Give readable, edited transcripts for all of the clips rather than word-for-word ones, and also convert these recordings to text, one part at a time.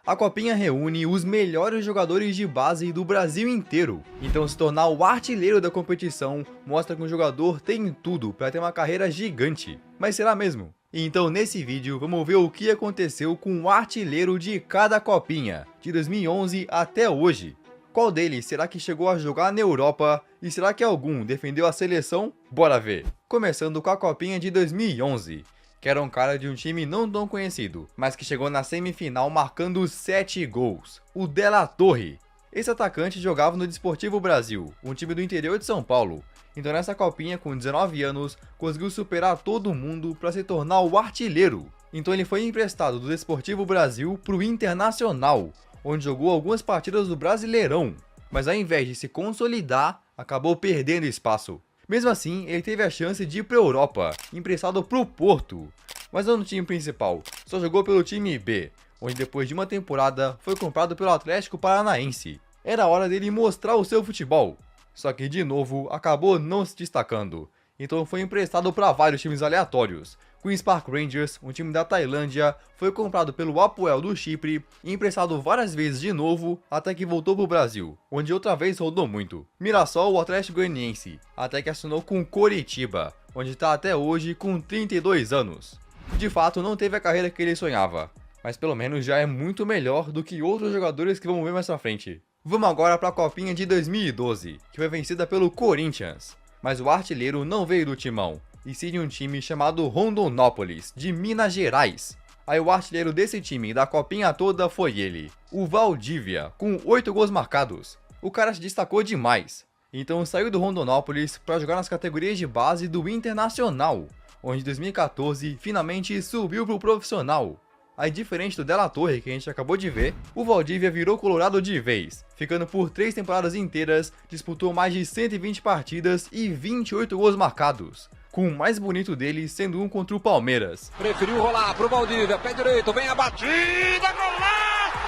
A Copinha reúne os melhores jogadores de base do Brasil inteiro, então se tornar o artilheiro da competição mostra que um jogador tem tudo para ter uma carreira gigante. Mas será mesmo? Então nesse vídeo vamos ver o que aconteceu com o artilheiro de cada Copinha, de 2011 até hoje. Qual deles será que chegou a jogar na Europa e será que algum defendeu a seleção? Bora ver! Começando com a Copinha de 2011. Que era um cara de um time não tão conhecido, mas que chegou na semifinal marcando 7 gols, o De La Torre. Esse atacante jogava no Desportivo Brasil, um time do interior de São Paulo, então nessa copinha com 19 anos, conseguiu superar todo mundo para se tornar o artilheiro. Então ele foi emprestado do Desportivo Brasil para o Internacional, onde jogou algumas partidas do Brasileirão, mas ao invés de se consolidar, acabou perdendo espaço. Mesmo assim, ele teve a chance de ir para a Europa, emprestado para o Porto, mas não no time principal, só jogou pelo time B, onde depois de uma temporada foi comprado pelo Atlético Paranaense. Era hora dele mostrar o seu futebol, só que de novo acabou não se destacando, então foi emprestado para vários times aleatórios. Queen's Park Rangers, um time da Tailândia, foi comprado pelo Apoel do Chipre e emprestado várias vezes de novo até que voltou para o Brasil, onde outra vez rodou muito. Mirassol, o Atlético Goianiense, até que assinou com Coritiba, onde está até hoje com 32 anos. De fato, não teve a carreira que ele sonhava, mas pelo menos já é muito melhor do que outros jogadores que vamos ver mais pra frente. Vamos agora para a Copinha de 2012, que foi vencida pelo Corinthians, mas o artilheiro não veio do timão, e sim de um time chamado Rondonópolis, de Minas Gerais. Aí o artilheiro desse time da copinha toda foi ele, o Valdívia, com 8 gols marcados. O cara se destacou demais, então saiu do Rondonópolis para jogar nas categorias de base do Internacional, onde em 2014 finalmente subiu para o profissional. Aí diferente do De La Torre que a gente acabou de ver, o Valdívia virou colorado de vez, ficando por 3 temporadas inteiras, disputou mais de 120 partidas e 28 gols marcados, com o mais bonito dele sendo um contra o Palmeiras. Preferiu rolar pro Valdívia, pé direito, vem a batida, golaço!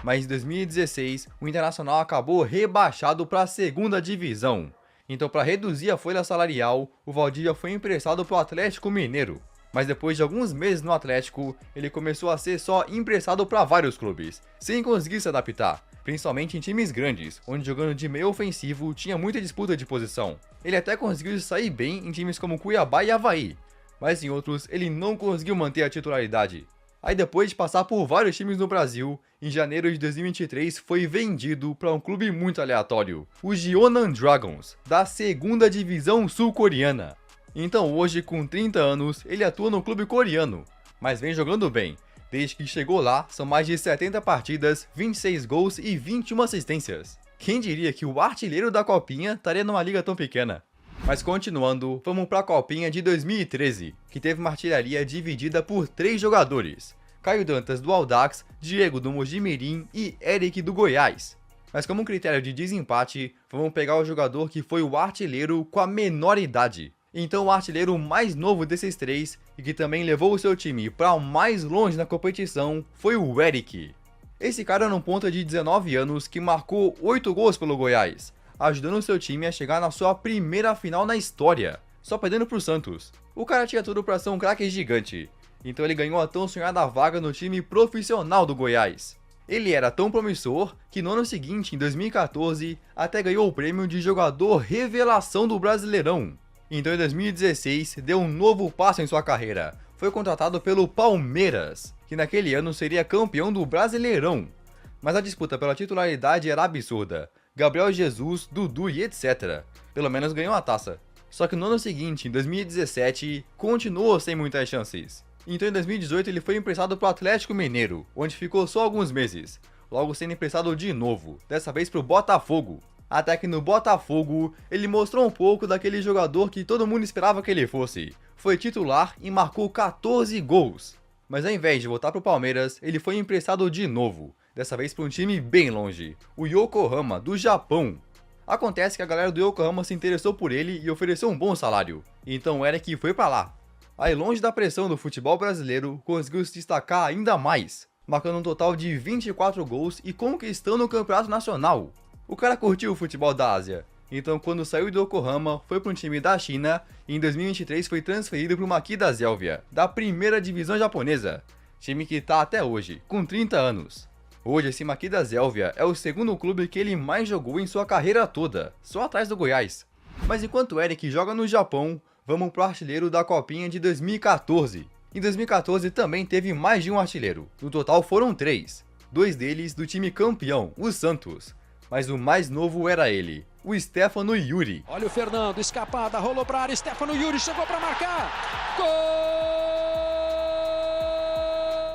Mas em 2016, o Internacional acabou rebaixado para a segunda divisão. Então para reduzir a folha salarial, o Valdívia foi emprestado para o Atlético Mineiro. Mas depois de alguns meses no Atlético, ele começou a ser só emprestado para vários clubes, sem conseguir se adaptar, principalmente em times grandes, onde jogando de meio ofensivo tinha muita disputa de posição. Ele até conseguiu sair bem em times como Cuiabá e Avaí, mas em outros ele não conseguiu manter a titularidade. Aí depois de passar por vários times no Brasil, em janeiro de 2023 foi vendido para um clube muito aleatório, o Jeonnam Dragons, da segunda divisão sul-coreana. Então hoje, com 30 anos, ele atua no clube coreano, mas vem jogando bem. Desde que chegou lá, são mais de 70 partidas, 26 gols e 21 assistências. Quem diria que o artilheiro da Copinha estaria numa liga tão pequena? Mas continuando, vamos para a Copinha de 2013, que teve uma artilharia dividida por 3 jogadores. Caio Dantas do Audax, Diego do Mojimirim e Eric do Goiás. Mas como critério de desempate, vamos pegar o jogador que foi o artilheiro com a menor idade. Então o artilheiro mais novo desses 3, e que também levou o seu time para o mais longe na competição, foi o Eric. Esse cara era um ponta de 19 anos que marcou 8 gols pelo Goiás, ajudando o seu time a chegar na sua primeira final na história, só perdendo para o Santos. O cara tinha tudo para ser um craque gigante, então ele ganhou a tão sonhada vaga no time profissional do Goiás. Ele era tão promissor que no ano seguinte, em 2014, até ganhou o prêmio de jogador revelação do Brasileirão. Então em 2016 deu um novo passo em sua carreira, foi contratado pelo Palmeiras, que naquele ano seria campeão do Brasileirão. Mas a disputa pela titularidade era absurda, Gabriel Jesus, Dudu e etc. Pelo menos ganhou a taça. Só que no ano seguinte, em 2017, continuou sem muitas chances. Então em 2018 ele foi emprestado para o Atlético Mineiro, onde ficou só alguns meses, logo sendo emprestado de novo, dessa vez para o Botafogo. Até que no Botafogo, ele mostrou um pouco daquele jogador que todo mundo esperava que ele fosse. Foi titular e marcou 14 gols. Mas ao invés de voltar para o Palmeiras, ele foi emprestado de novo, dessa vez para um time bem longe, o Yokohama, do Japão. Acontece que a galera do Yokohama se interessou por ele e ofereceu um bom salário, então o Eric foi para lá. Aí longe da pressão do futebol brasileiro, conseguiu se destacar ainda mais, marcando um total de 24 gols e conquistando o campeonato nacional. O cara curtiu o futebol da Ásia, então quando saiu do Yokohama foi para um time da China e em 2023 foi transferido para o Makita Zelvia, da primeira divisão japonesa. time que tá até hoje, com 30 anos. Hoje esse Maqui da Zélvia é o segundo clube que ele mais jogou em sua carreira toda, só atrás do Goiás. Mas enquanto o Eric joga no Japão, vamos pro artilheiro da Copinha de 2014. Em 2014 também teve mais de um artilheiro, no total foram 3. 2 deles do time campeão, o Santos. Mas o mais novo era ele, o Stefano Yuri. Olha o Fernando, escapada, rolou pra área, Stefano Yuri chegou pra marcar. Gol!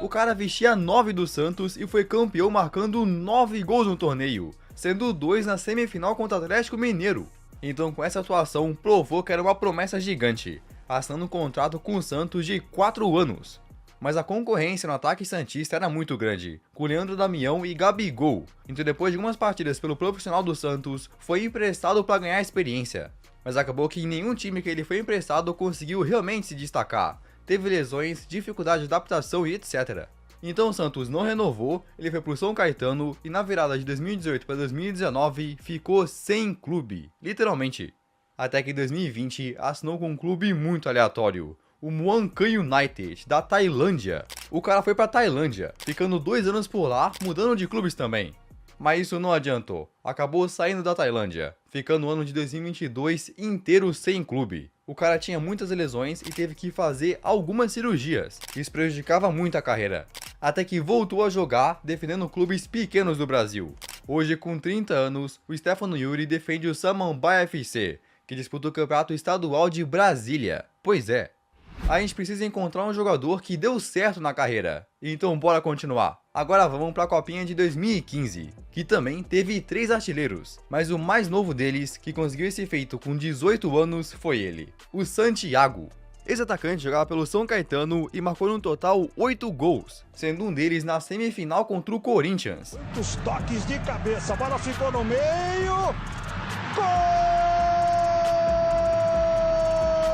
O cara vestia 9 do Santos e foi campeão marcando 9 gols no torneio, sendo 2 na semifinal contra o Atlético Mineiro. Então com essa atuação provou que era uma promessa gigante, assinando um contrato com o Santos de 4 anos. Mas a concorrência no ataque santista era muito grande, com Leandro Damião e Gabigol. Então depois de algumas partidas pelo profissional do Santos, foi emprestado para ganhar experiência. Mas acabou que em nenhum time que ele foi emprestado conseguiu realmente se destacar. Teve lesões, dificuldade de adaptação e etc. Então o Santos não renovou, ele foi pro São Caetano e na virada de 2018 para 2019 ficou sem clube, literalmente. Até que em 2020 assinou com um clube muito aleatório, o Muangkan United, da Tailândia. O cara foi pra Tailândia, ficando 2 anos por lá, mudando de clubes também. Mas isso não adiantou, acabou saindo da Tailândia, ficando o ano de 2022 inteiro sem clube. O cara tinha muitas lesões e teve que fazer algumas cirurgias, isso prejudicava muito a carreira. Até que voltou a jogar, defendendo clubes pequenos do Brasil. Hoje, com 30 anos, o Stefano Yuri defende o Samambaia FC, que disputa o Campeonato Estadual de Brasília. Pois é. A gente precisa encontrar um jogador que deu certo na carreira. Então bora continuar. Agora vamos para a Copinha de 2015, que também teve 3 artilheiros, mas o mais novo deles, que conseguiu esse feito com 18 anos, foi ele, o Santiago. Esse atacante jogava pelo São Caetano e marcou no total 8 gols, sendo um deles na semifinal contra o Corinthians. Os toques de cabeça, a bola ficou no meio, gol!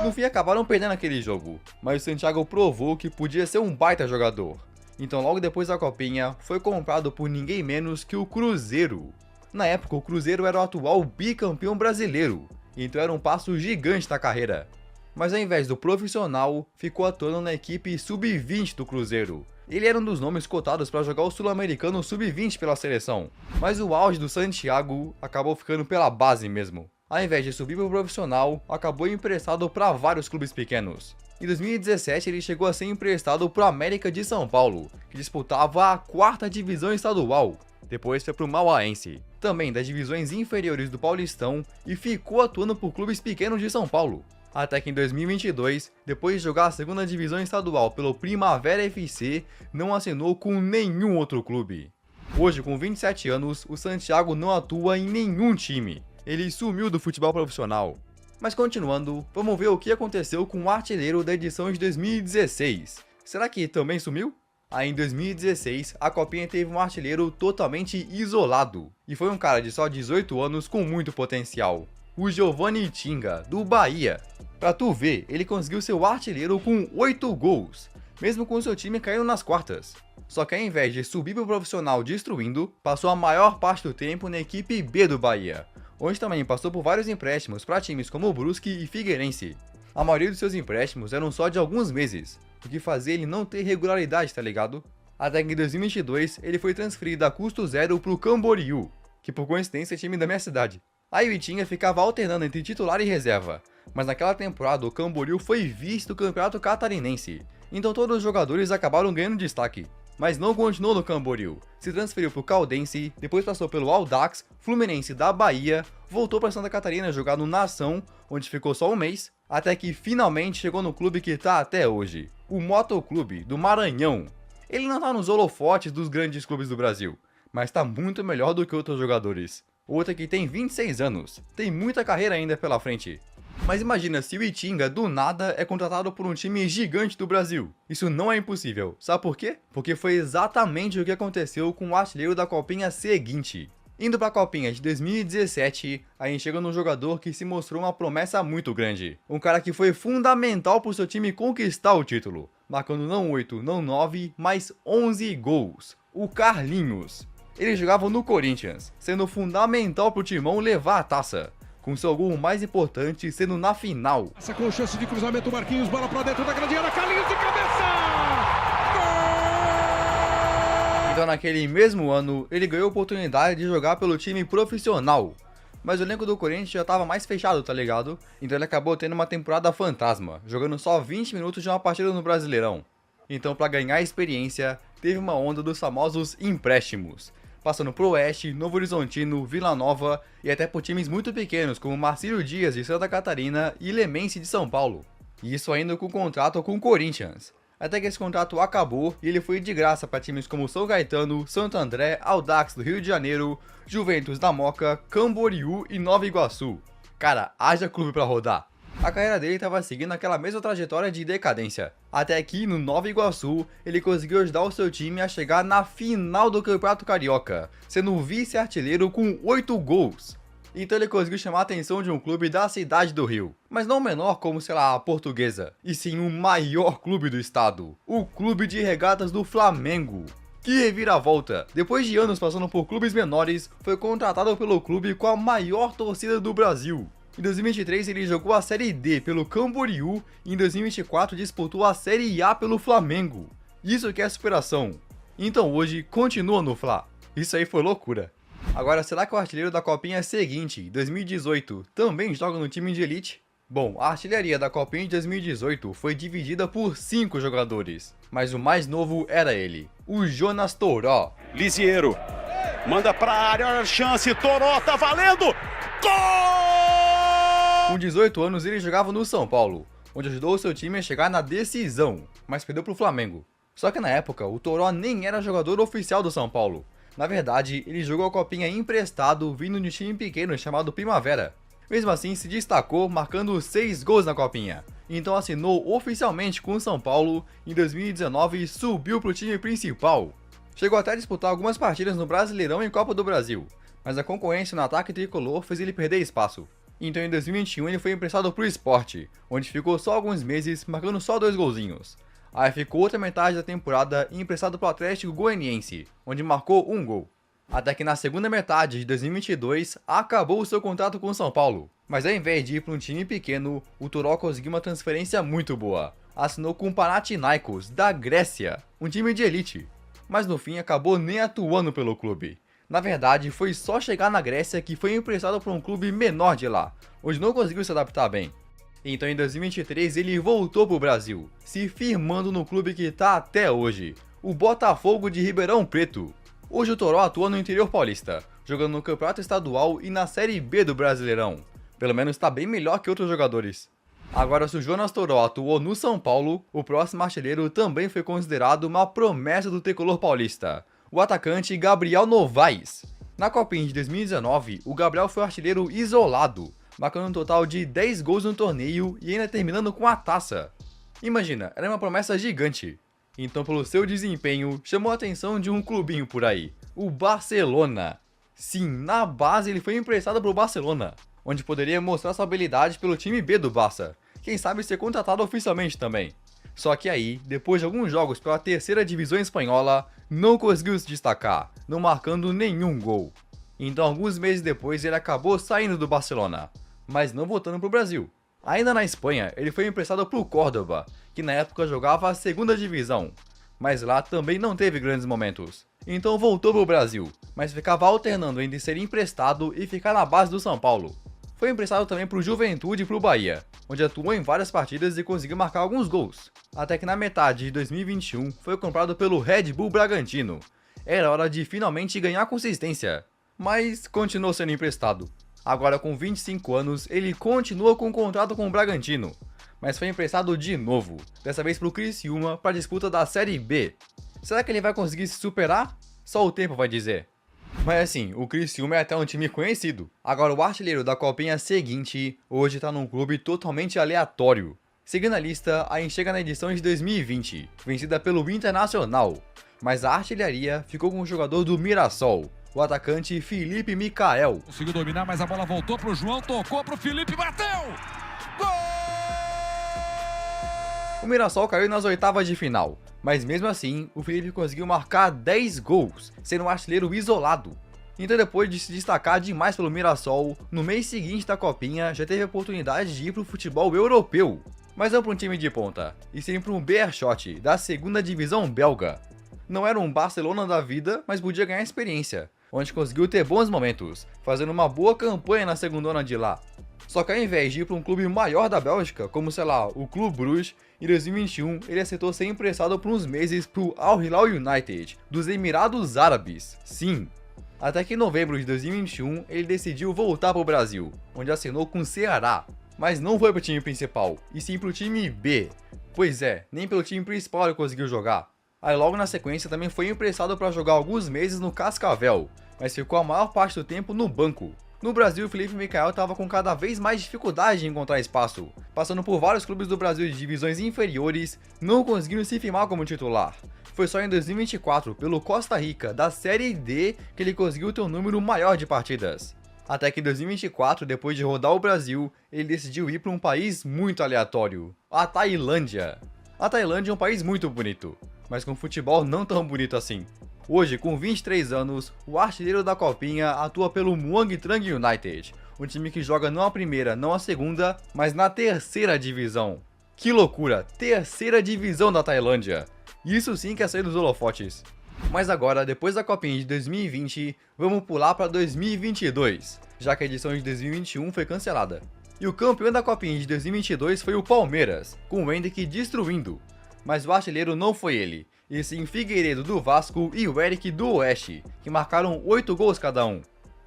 No fim acabaram perdendo aquele jogo, mas o Santiago provou que podia ser um baita jogador. Então logo depois da Copinha, foi comprado por ninguém menos que o Cruzeiro. Na época o Cruzeiro era o atual bicampeão brasileiro, então era um passo gigante na carreira. Mas ao invés do profissional, ficou atuando na equipe sub-20 do Cruzeiro. Ele era um dos nomes cotados para jogar o Sul-Americano sub-20 pela seleção, mas o auge do Santiago acabou ficando pela base mesmo. Ao invés de subir para o profissional, acabou emprestado para vários clubes pequenos. Em 2017 ele chegou a ser emprestado para o América de São Paulo, que disputava a 4ª divisão estadual. Depois foi para o Mauaense, também das divisões inferiores do Paulistão, e ficou atuando por clubes pequenos de São Paulo. Até que em 2022, depois de jogar a 2ª divisão estadual pelo Primavera FC, não assinou com nenhum outro clube. Hoje, com 27 anos, o Santiago não atua em nenhum time. Ele sumiu do futebol profissional. Mas continuando, vamos ver o que aconteceu com o artilheiro da edição de 2016. Será que também sumiu? Aí em 2016, a Copinha teve um artilheiro totalmente isolado. E foi um cara de só 18 anos com muito potencial. O Giovanni Tinga, do Bahia. Pra tu ver, ele conseguiu ser o artilheiro com 8 gols, mesmo com seu time caindo nas quartas. Só que ao invés de subir pro profissional destruindo, passou a maior parte do tempo na equipe B do Bahia, onde também passou por vários empréstimos para times como o Brusque e Figueirense. A maioria dos seus empréstimos eram só de alguns meses, o que fazia ele não ter regularidade, tá ligado? Até que em 2022 ele foi transferido a custo zero pro Camboriú, que por coincidência é time da minha cidade. Aí o Itinga ficava alternando entre titular e reserva, mas naquela temporada o Camboriú foi vice do Campeonato Catarinense, então todos os jogadores acabaram ganhando destaque. Mas não continuou no Camboriú, se transferiu para o Caldense, depois passou pelo Audax, Fluminense da Bahia, voltou para Santa Catarina jogar no Nação, onde ficou só um mês, até que finalmente chegou no clube que está até hoje, o Motoclube do Maranhão. Ele não está nos holofotes dos grandes clubes do Brasil, mas está muito melhor do que outros jogadores. Outra que tem 26 anos, tem muita carreira ainda pela frente. Mas imagina se o Itinga do nada é contratado por um time gigante do Brasil. Isso não é impossível. Sabe por quê? Porque foi exatamente o que aconteceu com o artilheiro da Copinha seguinte. Indo para a Copinha de 2017, a gente chega num jogador que se mostrou uma promessa muito grande. Um cara que foi fundamental para o seu time conquistar o título, marcando não 8, não 9, mas 11 gols. O Carlinhos. Ele jogava no Corinthians, sendo fundamental para o timão levar a taça, com seu gol mais importante sendo na final. Essa com chance de cruzamento, Marquinhos, bola para dentro da grande área, Carlinhos de cabeça! Gol! Já naquele mesmo ano, ele ganhou a oportunidade de jogar pelo time profissional. Mas o elenco do Corinthians já estava mais fechado, tá ligado? Então ele acabou tendo uma temporada fantasma, jogando só 20 minutos de uma partida no Brasileirão. Então, para ganhar experiência, teve uma onda dos famosos empréstimos, passando pro Oeste, Novo Horizontino, Vila Nova e até por times muito pequenos como Marcílio Dias de Santa Catarina e Lemense de São Paulo. E isso ainda com contrato com o Corinthians. Até que esse contrato acabou e ele foi de graça para times como São Caetano, Santo André, Audax do Rio de Janeiro, Juventus da Moca, Camboriú e Nova Iguaçu. Cara, haja clube para rodar. A carreira dele estava seguindo aquela mesma trajetória de decadência. Até que no Nova Iguaçu ele conseguiu ajudar o seu time a chegar na final do Campeonato Carioca, sendo o vice-artilheiro com 8 gols. Então ele conseguiu chamar a atenção de um clube da cidade do Rio. Mas não menor como, sei lá, a Portuguesa, e sim o maior clube do estado, o Clube de Regatas do Flamengo. Que reviravolta! Depois de anos passando por clubes menores, foi contratado pelo clube com a maior torcida do Brasil. Em 2023 ele jogou a Série D pelo Camboriú e em 2024 disputou a Série A pelo Flamengo. Isso que é superação. Então hoje continua no Fla. Isso aí foi loucura. Agora, será que o artilheiro da Copinha seguinte, 2018, também joga no time de elite? Bom, a artilharia da Copinha de 2018 foi dividida por 5 jogadores, mas o mais novo era ele, o Jonas Toró. Lisiero, manda pra área, olha a chance, Toró, tá valendo! Gol! Com 18 anos ele jogava no São Paulo, onde ajudou o seu time a chegar na decisão, mas perdeu pro Flamengo. Só que na época, o Toró nem era jogador oficial do São Paulo. Na verdade, ele jogou a Copinha emprestado vindo de um time pequeno chamado Primavera. Mesmo assim, se destacou marcando 6 gols na Copinha. Então assinou oficialmente com o São Paulo em 2019 e subiu para o time principal. Chegou até a disputar algumas partidas no Brasileirão e Copa do Brasil, mas a concorrência no ataque tricolor fez ele perder espaço. Então em 2021 ele foi emprestado para o Sport, onde ficou só alguns meses marcando só 2 golzinhos. Aí ficou outra metade da temporada emprestado para o Atlético Goianiense, onde marcou 1 gol. Até que na segunda metade de 2022 acabou o seu contrato com o São Paulo. Mas ao invés de ir para um time pequeno, o Toró conseguiu uma transferência muito boa. Assinou com o Panathinaikos, da Grécia, um time de elite. Mas no fim acabou nem atuando pelo clube. Na verdade, foi só chegar na Grécia que foi emprestado para um clube menor de lá, onde não conseguiu se adaptar bem. Então em 2023 ele voltou para o Brasil, se firmando no clube que está até hoje, o Botafogo de Ribeirão Preto. Hoje o Toró atua no interior paulista, jogando no Campeonato Estadual e na Série B do Brasileirão. Pelo menos está bem melhor que outros jogadores. Agora, se o Jonas Toró atuou no São Paulo, o próximo artilheiro também foi considerado uma promessa do tricolor paulista, o atacante Gabriel Novaes. Na Copinha de 2019, o Gabriel foi artilheiro isolado, marcando um total de 10 gols no torneio e ainda terminando com a taça. Imagina, era uma promessa gigante. Então, pelo seu desempenho, chamou a atenção de um clubinho por aí, o Barcelona. Sim, na base ele foi emprestado para o Barcelona, onde poderia mostrar sua habilidade pelo time B do Barça, quem sabe ser contratado oficialmente também. Só que aí, depois de alguns jogos pela terceira divisão espanhola, não conseguiu se destacar, não marcando nenhum gol. Então, alguns meses depois, ele acabou saindo do Barcelona, mas não voltando para o Brasil. Ainda na Espanha, ele foi emprestado para o Córdoba, que na época jogava a segunda divisão, mas lá também não teve grandes momentos. Então voltou para o Brasil, mas ficava alternando entre ser emprestado e ficar na base do São Paulo. Foi emprestado também para o Juventude e para o Bahia, onde atuou em várias partidas e conseguiu marcar alguns gols. Até que na metade de 2021 foi comprado pelo Red Bull Bragantino. Era hora de finalmente ganhar consistência, mas continuou sendo emprestado. Agora com 25 anos, ele continua com um contrato com o Bragantino, mas foi emprestado de novo, dessa vez para o Criciúma para a disputa da Série B. Será que ele vai conseguir se superar? Só o tempo vai dizer. Mas assim, o Criciúma é até um time conhecido. Agora o artilheiro da Copinha seguinte, hoje está num clube totalmente aleatório. Seguindo a lista, a gente chega na edição de 2020, vencida pelo Internacional, mas a artilharia ficou com o jogador do Mirassol, o atacante Felipe Micael. Conseguiu dominar, mas a bola voltou pro João, tocou pro Felipe, bateu! Gol! O Mirassol caiu nas oitavas de final, mas mesmo assim, o Felipe conseguiu marcar 10 gols, sendo um artilheiro isolado. Então depois de se destacar demais pelo Mirassol, no mês seguinte da Copinha já teve a oportunidade de ir para o futebol europeu. Mas não para um time de ponta, e sim para um Beerschot, da segunda divisão belga. Não era um Barcelona da vida, mas podia ganhar experiência, onde conseguiu ter bons momentos, fazendo uma boa campanha na segundona de lá. Só que ao invés de ir para um clube maior da Bélgica, como sei lá, o Clube Bruges, em 2021 ele aceitou ser emprestado por uns meses para o Al Hilal United, dos Emirados Árabes, sim. Até que em novembro de 2021 ele decidiu voltar para o Brasil, onde assinou com o Ceará, mas não foi para o time principal, e sim para o time B. Pois é, nem pelo time principal ele conseguiu jogar. Aí logo na sequência também foi emprestado para jogar alguns meses no Cascavel, mas ficou a maior parte do tempo no banco. No Brasil, o Felipe Michael estava com cada vez mais dificuldade de encontrar espaço, passando por vários clubes do Brasil de divisões inferiores, não conseguindo se firmar como titular. Foi só em 2024, pelo Costa Rica, da Série D, que ele conseguiu ter um número maior de partidas. Até que em 2024, depois de rodar o Brasil, ele decidiu ir para um país muito aleatório, a Tailândia. A Tailândia é um país muito bonito, mas com futebol não tão bonito assim. Hoje, com 23 anos, o artilheiro da Copinha atua pelo Muang Trang United, um time que joga não a primeira, não a segunda, mas na terceira divisão. Que loucura, terceira divisão da Tailândia. Isso sim que é sair dos holofotes. Mas agora, depois da Copinha de 2020, vamos pular para 2022, já que a edição de 2021 foi cancelada. E o campeão da Copinha de 2022 foi o Palmeiras, com o Hendrick destruindo. Mas o artilheiro não foi ele, e sim Figueiredo do Vasco e o Eric do Oeste, que marcaram 8 gols cada um.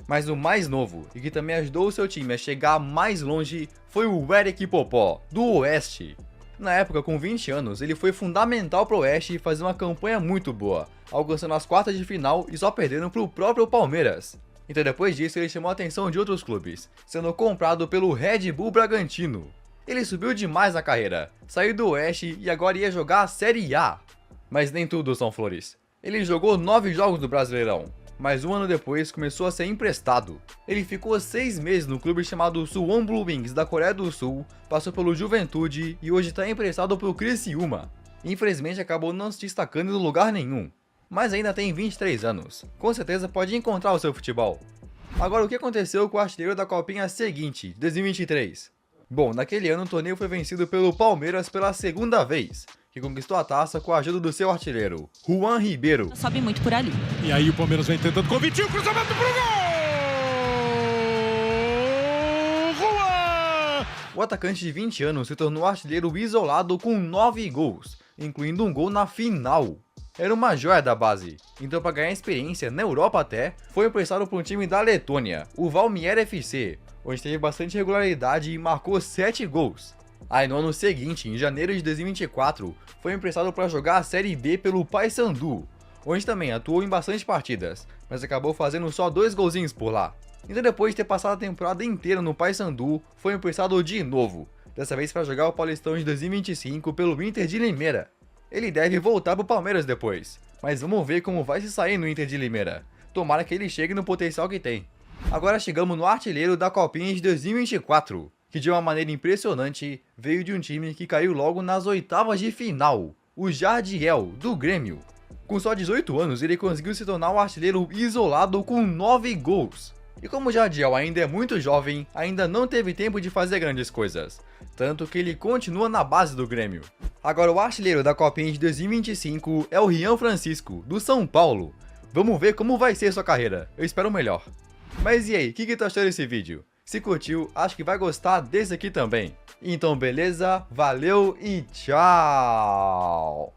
Mas o mais novo, e que também ajudou o seu time a chegar mais longe, foi o Eric Popó, do Oeste. Na época, com 20 anos, ele foi fundamental para o Oeste fazer uma campanha muito boa, alcançando as quartas de final e só perdendo para o próprio Palmeiras. Então depois disso ele chamou a atenção de outros clubes, sendo comprado pelo Red Bull Bragantino. Ele subiu demais na carreira, saiu do Oeste e agora ia jogar a Série A. Mas nem tudo são flores. Ele jogou 9 jogos do Brasileirão, mas um ano depois começou a ser emprestado. Ele ficou 6 meses no clube chamado Suwon Blue Wings da Coreia do Sul, passou pelo Juventude e hoje está emprestado pelo Criciúma. Infelizmente acabou não se destacando em lugar nenhum, mas ainda tem 23 anos, com certeza pode encontrar o seu futebol. Agora o que aconteceu com o artilheiro da Copinha seguinte, 2023? Bom, naquele ano o torneio foi vencido pelo Palmeiras pela segunda vez, que conquistou a taça com a ajuda do seu artilheiro, Juan Ribeiro. Sobe muito por ali. E aí o Palmeiras vem tentando com o Vitinho, cruzamento pro gol! Juan! O atacante de 20 anos se tornou artilheiro isolado com 9 gols, incluindo um gol na final. Era uma joia da base, então para ganhar experiência, na Europa até, foi emprestado para um time da Letônia, o Valmiera FC, onde teve bastante regularidade e marcou 7 gols. Aí no ano seguinte, em janeiro de 2024, foi emprestado para jogar a Série B pelo Paysandu, onde também atuou em bastante partidas, mas acabou fazendo só 2 golzinhos por lá. Então depois de ter passado a temporada inteira no Paysandu, foi emprestado de novo, dessa vez para jogar o Paulistão de 2025 pelo Inter de Limeira. Ele deve voltar pro Palmeiras depois, mas vamos ver como vai se sair no Inter de Limeira. Tomara que ele chegue no potencial que tem. Agora chegamos no artilheiro da Copinha de 2024, que de uma maneira impressionante veio de um time que caiu logo nas oitavas de final, o Jardiel, do Grêmio. Com só 18 anos ele conseguiu se tornar um artilheiro isolado com 9 gols. E como o Jardiel ainda é muito jovem, ainda não teve tempo de fazer grandes coisas, tanto que ele continua na base do Grêmio. Agora o artilheiro da Copinha de 2025 é o Rian Francisco, do São Paulo. Vamos ver como vai ser sua carreira, eu espero o melhor. Mas e aí, o que tu achou desse vídeo? Se curtiu, acho que vai gostar desse aqui também. Então beleza, valeu e tchau!